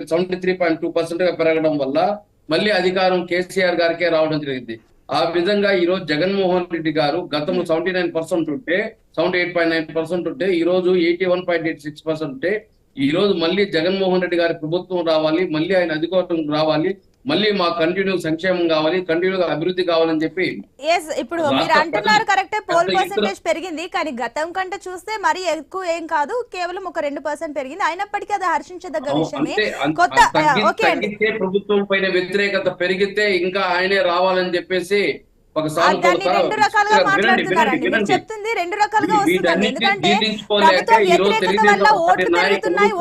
73.2% గా పెరగడం వల్ల మళ్ళీ అధికారం కేసీఆర్ గారికే రావడం జరిగింది. ఆ విధంగా ఈ రోజు జగన్మోహన్ రెడ్డి గారు గతంలో 79% ఉంటే 78.9% ఉంటే ఈ రోజు 81.86% ఉంటే ఈ రోజు మళ్ళీ జగన్మోహన్ రెడ్డి గారి ప్రభుత్వం రావాలి, మళ్ళీ ఆయన అధికారం రావాలి, మళ్ళీ మా కంటిన్యూ సంక్షేమం కావాలి, కంటిన్యూగా అభివృద్ధి కావాలని చెప్పి ఇప్పుడు మీరు రాష్ట్ర అంటున్నారు కరెక్టే, పోల్ పెద్ద ఎత్తున పర్సెంటేజ్ పెరిగింది, కానీ గతం కంటే చూస్తే మరీ ఎక్కువ ఏం కాదు, కేవలం ఒక 2% పెరిగింది. అయినప్పటికీ అది హర్షించదగ్గ విషయమే. కొత్త ఓకే అండి, తగ్గితే ప్రభుత్వం పైన వ్యతిరేకత పెరిగితే ఇంకా ఆయనే రావాలని చెప్పేసి ఒక దాన్ని సానుకూలత రెండు రకాలుగా మాట్లాడుతున్నారండి. మీరు చెప్తుంది రెండు రకాలుగా వస్తుందండి. ఎందుకంటే ప్రభుత్వ వ్యతిరేకత వల్ల ఓట్లు పెరుగుతున్నాయి,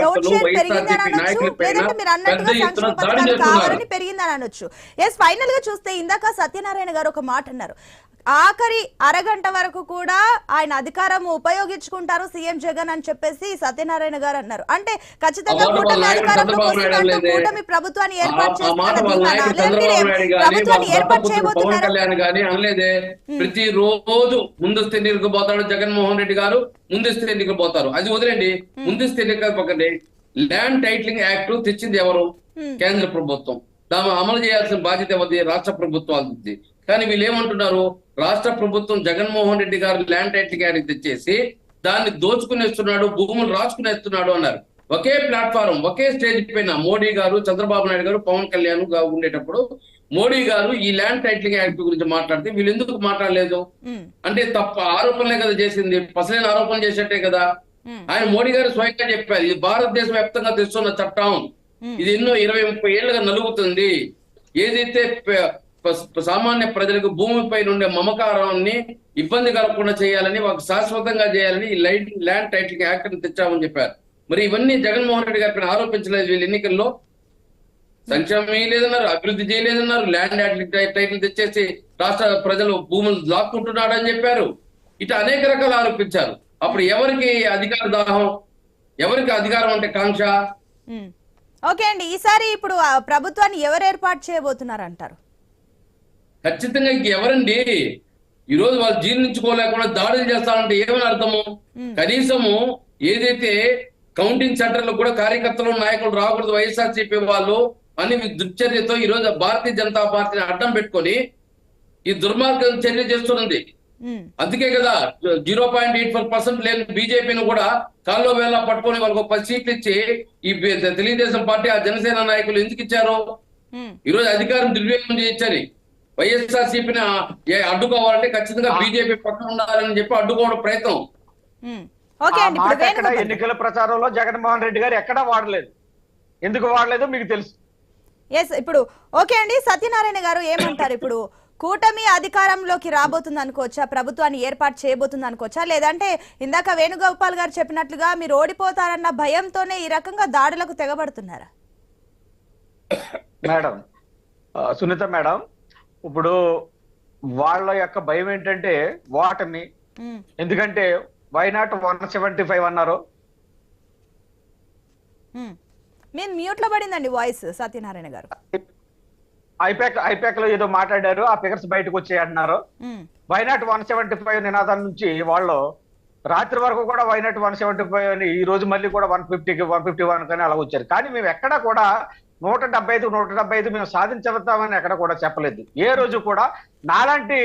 ఓట్ షేర్ పెరిగింది అని అనొచ్చు, లేదంటే మీరు అన్నట్టుగా సంక్షేమ పథకాలు కావాలని పెరిగిందని అనొచ్చు. ఫైనల్ గా చూస్తే ఇందాక సత్యనారాయణ గారు ఒక మాట అన్నారు, ఆఖరి అరగంట వరకు కూడా ఆయన అధికారం ఉపయోగించుకుంటారు సీఎం జగన్ అని చెప్పేసి సత్యనారాయణ గారు అన్నారు. అంటే ఖచ్చితంగా కూటమి అధికారంలోకి వస్తుందంటూ కూటమి ప్రభుత్వాన్ని ఏర్పాటు ప్రభుత్వాన్ని ఏర్పాటు చేయబోతున్నారు అనలేదే. ప్రతి రోజు ముందస్తు ఎన్నికలకు పోతాడు జగన్మోహన్ రెడ్డి గారు, ముందస్తు ఎన్నికలు పోతారు. అది వదిలేండి, ముందస్తు ఎన్నికలు పక్కనే ల్యాండ్ టైటిలింగ్ యాక్ట్ తెచ్చింది ఎవరు? కేంద్ర ప్రభుత్వం. దాన్ని అమలు చేయాల్సిన బాధ్యత ఎవరిది? రాష్ట్ర ప్రభుత్వాలది. కానీ వీళ్ళు ఏమంటున్నారు, రాష్ట్ర ప్రభుత్వం జగన్మోహన్ రెడ్డి గారు ల్యాండ్ టైటిలింగ్ యాక్ట్ తెచ్చేసి దాన్ని దోచుకునేస్తున్నాడు, భూములు రాసుకునేస్తున్నాడు అన్నారు. ఒకే ప్లాట్ఫారం, ఒకే స్టేజ్ పైన మోడీ గారు, చంద్రబాబు నాయుడు గారు, పవన్ కళ్యాణ్ ఉండేటప్పుడు మోడీ గారు ఈ ల్యాండ్ టైటిలింగ్ యాక్ట్ గురించి మాట్లాడితే వీళ్ళు ఎందుకు మాట్లాడలేదు? అంటే తప్ప ఆరోపణలే కదా చేసింది, పసలైన ఆరోపణలు చేసేట్టే కదా. ఆయన మోడీ గారు స్వయంగా చెప్పారు, ఇది భారతదేశ వ్యాప్తంగా తెస్తున్న చట్టం, ఇది ఎన్నో 20-30 ఏళ్లుగా నలుగుతుంది. ఏదైతే సామాన్య ప్రజలకు భూమిపై ఉండే మమకారాన్ని ఇబ్బంది కలగకుండా చేయాలని, ఒక శాశ్వతంగా చేయాలని ఈ ల్యాండ్ టైటిలింగ్ యాక్ట్ ని తెచ్చామని చెప్పారు. మరి ఇవన్నీ జగన్మోహన్ రెడ్డి గారి పైన ఆరోపించలేదు వీళ్ళు ఎన్నికల్లో. సంక్షేమం లేదన్నారు, అభివృద్ధి చేయలేదన్నారు, ల్యాండ్ టైటిల్ తెచ్చేసి రాష్ట్ర ప్రజలు భూములు లాక్కుంటున్నాడు అని చెప్పారు. ఇటు అనేక రకాలు ఆరోపించారు. అప్పుడు ఎవరికి అధికార దాహం, ఎవరికి అధికారం అంటే కాంక్ష? ఓకే అండి, ఈసారి ఇప్పుడు ప్రభుత్వాన్ని ఎవరు ఏర్పాటు చేయబోతున్నారు అంటారు? ఖచ్చితంగా ఎవరండి? ఈ రోజు వాళ్ళు జీర్ణించుకోలేకుండా దాడులు చేస్తారంటే ఏమని అర్థము? కనీసము ఏదైతే కౌంటింగ్ సెంటర్లు కూడా కార్యకర్తలు నాయకులు రాకూడదు వైఎస్ఆర్సీపీ వాళ్ళు అని దుర్చర్యతో ఈ రోజు భారతీయ జనతా పార్టీని అడ్డం పెట్టుకొని ఈ దుర్మార్గం చర్య చేస్తున్నది. అందుకే కదా 0.84% లేని బీజేపీని కూడా కాల్లో వేళ పట్టుకొని వాళ్ళకు 10 సీట్లు ఇచ్చి ఈ తెలుగుదేశం పార్టీ, ఆ జనసేన నాయకులు ఎందుకు ఇచ్చారు? ఈ రోజు అధికారం దుర్వినియోగం చేయించారు. వైఎస్ఆర్సీపీని అడ్డుకోవాలంటే ఖచ్చితంగా బీజేపీ పక్కన ఉండాలని చెప్పి అడ్డుకోవడం ప్రయత్నం. ఎన్నికల ప్రచారంలో జగన్మోహన్ రెడ్డి గారు ఎక్కడా వాడలేదు. ఎందుకు వాడలేదు మీకు తెలుసు. ఇప్పుడు ఓకే అండి, సత్యనారాయణ గారు ఏమంటారు? ఇప్పుడు కూటమి అధికారంలోకి రాబోతుంది అనుకోవచ్చా, ప్రభుత్వాన్ని ఏర్పాటు చేయబోతుంది అనుకోవచ్చా, లేదంటే ఇందాక వేణుగోపాల్ గారు చెప్పినట్లుగా మీరు ఓడిపోతారన్న భయంతోనే ఈ రకంగా దాడులకు తెగబడుతున్నారా? మేడం సునీత మేడం, ఇప్పుడు వాళ్ళ యొక్క భయం ఏంటంటే ఓటమి. ఎందుకంటే వైనాట్ 175 అన్నారు. మీరు మ్యూట్ లో పడిందండి వాయిస్ సత్యనారాయణ గారు. ఐపాక్ లో ఏదో మాట్లాడారు, ఆ ఫిగర్స్ బయటకు వచ్చాయి అంటున్నారు. వైనాట్ 175 నినాదం నుంచి వాళ్ళు రాత్రి వరకు కూడా వైనాట్ 175 అని, ఈ రోజు మళ్ళీ కూడా 150కి 151 కానీ అలా వచ్చారు. కానీ మేము ఎక్కడా కూడా 175 మేము సాధించవద్దామని ఎక్కడ కూడా చెప్పలేదు. ఏ రోజు కూడా నాలాంటి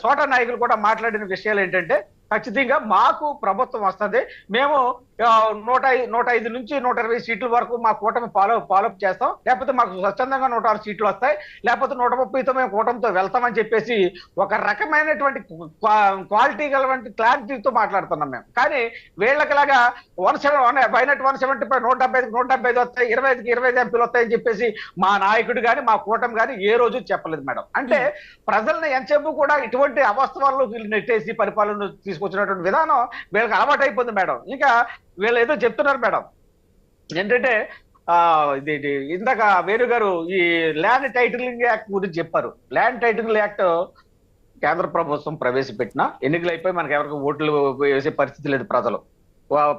చోట నాయకులు కూడా మాట్లాడిన విషయాలు ఏంటంటే ఖచ్చితంగా మాకు ప్రభుత్వం వస్తుంది, మేము 105 నుంచి 120 సీట్ల వరకు మా కూటమి ఫాలోఅప్ చేస్తాం, లేకపోతే మాకు స్వచ్ఛందంగా 106 సీట్లు వస్తాయి, లేకపోతే 130తో మేము కూటమితో వెళ్తామని చెప్పేసి ఒక రకమైనటువంటి క్వాలిటీ గలవంటి క్లారిటీతో మాట్లాడుతున్నాం మేము. కానీ వీళ్ళకిలాగా 175 175 వస్తాయి, 25కి 25 ఎంపీలు వస్తాయని చెప్పేసి మా నాయకుడు కానీ మా కూటమి కానీ ఏ రోజు చెప్పలేదు మేడం. అంటే ప్రజల్ని ఎంతసేపు కూడా ఇటువంటి అవాస్తవాల్లో వీళ్ళు నెట్టేసి పరిపాలన తీసుకొచ్చినటువంటి విధానం వీళ్ళకి అలవాటు అయిపోయింది మేడం. ఇంకా వీళ్ళు ఏదో చెప్తున్నారు మేడం ఏంటంటే ఇది ఇందాక వేణు గారు ఈ ల్యాండ్ టైటిలింగ్ యాక్ట్ గురించి చెప్పారు. ల్యాండ్ టైటిలింగ్ యాక్ట్ కేంద్ర ప్రభుత్వం ప్రవేశపెట్టిన ఎన్నికలు అయిపోయి మనకి ఎవరికి ఓట్లు వేసే పరిస్థితి లేదు.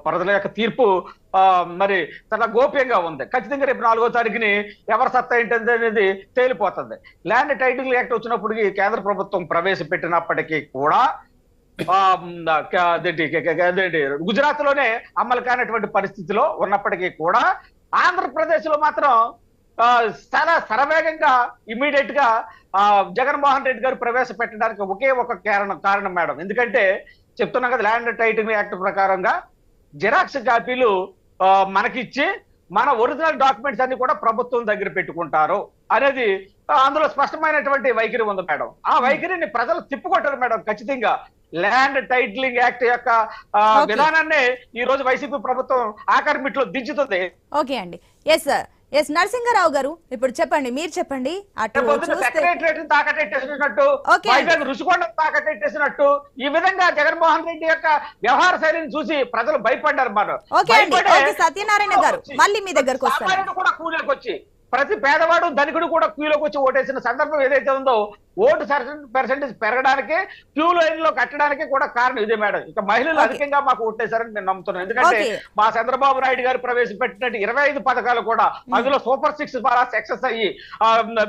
ప్రజల యొక్క తీర్పు మరి చాలా గోప్యంగా ఉంది. ఖచ్చితంగా రేపు 4వ తారీఖుని ఎవరి సత్తా ఏంటంది అనేది తేలిపోతుంది. ల్యాండ్ టైటిలింగ్ యాక్ట్ వచ్చినప్పటికీ కేంద్ర ప్రభుత్వం ప్రవేశపెట్టినప్పటికీ కూడా అదేంటి గుజరాత్ లోనే అమలు కానటువంటి పరిస్థితిలో ఉన్నప్పటికీ కూడా ఆంధ్రప్రదేశ్ లో మాత్రం చాలా శరవేగంగా ఇమీడియట్ గా జగన్మోహన్ రెడ్డి గారు ప్రవేశపెట్టడానికి ఒకే ఒక కారణం మేడం. ఎందుకంటే చెప్తున్నాం కదా, ల్యాండ్ టైటిలింగ్ యాక్ట్ ప్రకారంగా జిరాక్స్ కాపీలు మనకిచ్చి మన ఒరిజినల్ డాక్యుమెంట్స్ అన్ని కూడా ప్రభుత్వం దగ్గర పెట్టుకుంటారు అనేది అందులో స్పష్టమైనటువంటి వైఖరి ఉంది మేడం. ఆ వైఖరిని ప్రజలు తిప్పుకొట్టారు మేడం. ఖచ్చితంగా ల్యాండ్ టైటిలింగ్ యాక్ట్ యొక్క విధానాన్ని ఈ రోజు వైసీపీ ప్రభుత్వం ఆకర్మిట్లో దించుతుంది. ఓకే అండి. ఎస్ నరసింహారావు గారు, ఇప్పుడు చెప్పండి, మీరు చెప్పండి. సెక్రటరేట్ తాకట్టేసినట్టు, రుషికొండ తాకట్టేసినట్టు ఈ విధంగా జగన్మోహన్ రెడ్డి యొక్క వ్యవహార శైలిని చూసి ప్రజలు భయపడ్డారు మాట. సత్యనారాయణ గారు, మళ్ళీ మీ దగ్గరకు వస్తారు. కూడా కూలీలకు వచ్చి ప్రతి పేదవాడు ధనికుడు కూడా క్యూలోకి వచ్చి ఓటేసిన సందర్భం ఏదైతే ఉందో, ఓటు పర్సెంటేజ్ పెరగడానికి, క్యూ లైన్ లో కట్టడానికి కూడా కారణం ఇదే మేడం. ఇక మహిళలు అధికంగా మాకు ఓటేశారని నేను నమ్ముతున్నాను. ఎందుకంటే మా చంద్రబాబు నాయుడు గారు ప్రవేశపెట్టినట్టు 25 పథకాలు కూడా అందులో సూపర్ 6 ద్వారా సక్సెస్ అయ్యి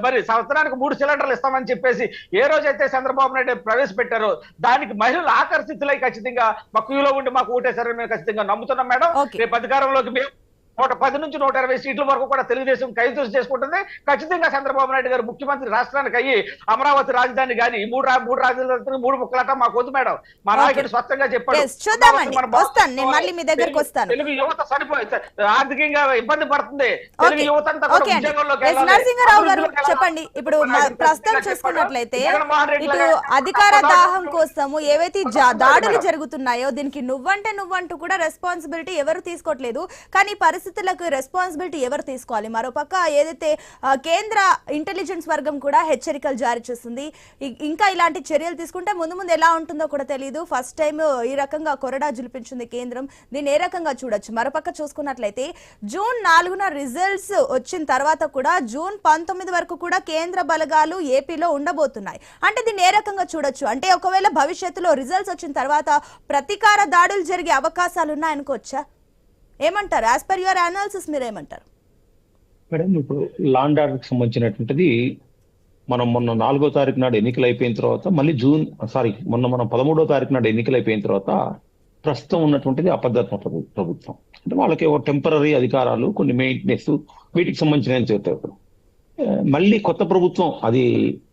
మరి సంవత్సరానికి 3 సిలిండర్లు ఇస్తామని చెప్పేసి ఏ రోజైతే చంద్రబాబు నాయుడు ప్రవేశపెట్టారో దానికి మహిళలు ఆకర్షితులై ఖచ్చితంగా మా క్యూలో ఉండి మాకు ఓటేశారని మేము ఖచ్చితంగా నమ్ముతున్నాం మేడం. రేపు అధికారంలోకి మేము 110 నుంచి 120 సీట్ల వరకు కూడా తెలుగుదేశం కైవసం చేసుకుంటుంది. ఖచ్చితంగా చంద్రబాబు నాయుడు గారు ముఖ్యమంత్రి రాష్ట్రానికి అయ్యి అమరావతి రాజధాని కానీ ఈ మూడు రాజధానులు 3 ముక్కలట మాకు వద్దు మేడం. మా నాయకుడు స్పష్టంగా చెప్పాడు. తెలుగు యువత సరిపోయింది, ఆర్థికంగా ఇబ్బంది పడుతుంది. తెలుగు యువత అంతా నరసింహారావు గారు చెప్పండి. ఇప్పుడు ప్రస్తుతం చూసుకున్నట్లయితే ఇటు అధికార దాహం కోసము ఏవైతే దాడులు జరుగుతున్నాయో దీనికి నువ్వంటూ కూడా రెస్పాన్సిబిలిటీ ఎవరు తీసుకోవట్లేదు. కానీ పరిస్థితులకు రెస్పాన్సిబిలిటీ ఎవరు తీసుకోవాలి? మరోపక్క ఏదైతే కేంద్ర ఇంటెలిజెన్స్ వర్గం కూడా హెచ్చరికలు జారీ చేస్తుంది. ఇంకా ఇలాంటి చర్యలు తీసుకుంటే ముందు ఎలా ఉంటుందో కూడా తెలియదు. ఫస్ట్ టైం ఈ రకంగా కొరడా జులిపించింది కేంద్రం. దీన్ని ఏ రకంగా చూడొచ్చు? మరోపక్క చూసుకున్నట్లయితే జూన్ 4న రిజల్ట్స్ వచ్చిన తర్వాత కూడా జూన్ 19 వరకు కూడా కేంద్ర బలగాలు ఏపీలో ఉండబోతున్నాయి. అంటే దీన్ని ఏ రకంగా చూడొచ్చు? అంటే ఒకవేళ భవిష్యత్తులో రిజల్ట్స్ వచ్చిన తర్వాత ప్రతీకార దాడులు జరిగే అవకాశాలు ఉన్నాయనుకోవచ్చా? ఏమంటారు? యాజ్ పర్ యువర్ అనాలిసిస్ మీరు ఏమంటారు మేడం? ఇప్పుడు లాండ్ ఆర్డర్కి సంబంధించినటువంటిది మనం మొన్న 4వ తారీఖు నాడు ఎన్నికలు అయిపోయిన తర్వాత మళ్ళీ మనం 13వ తారీఖు నాడు ఎన్నికలు అయిపోయిన తర్వాత ప్రస్తుతం ఉన్నటువంటిది అపద్ధర్మ ప్రభుత్వం. అంటే వాళ్ళకి ఒక టెంపరీ అధికారాలు, కొన్ని మెయింటెనెన్స్, వీటికి సంబంధించిన చెప్తారు. మళ్ళీ కొత్త ప్రభుత్వం అది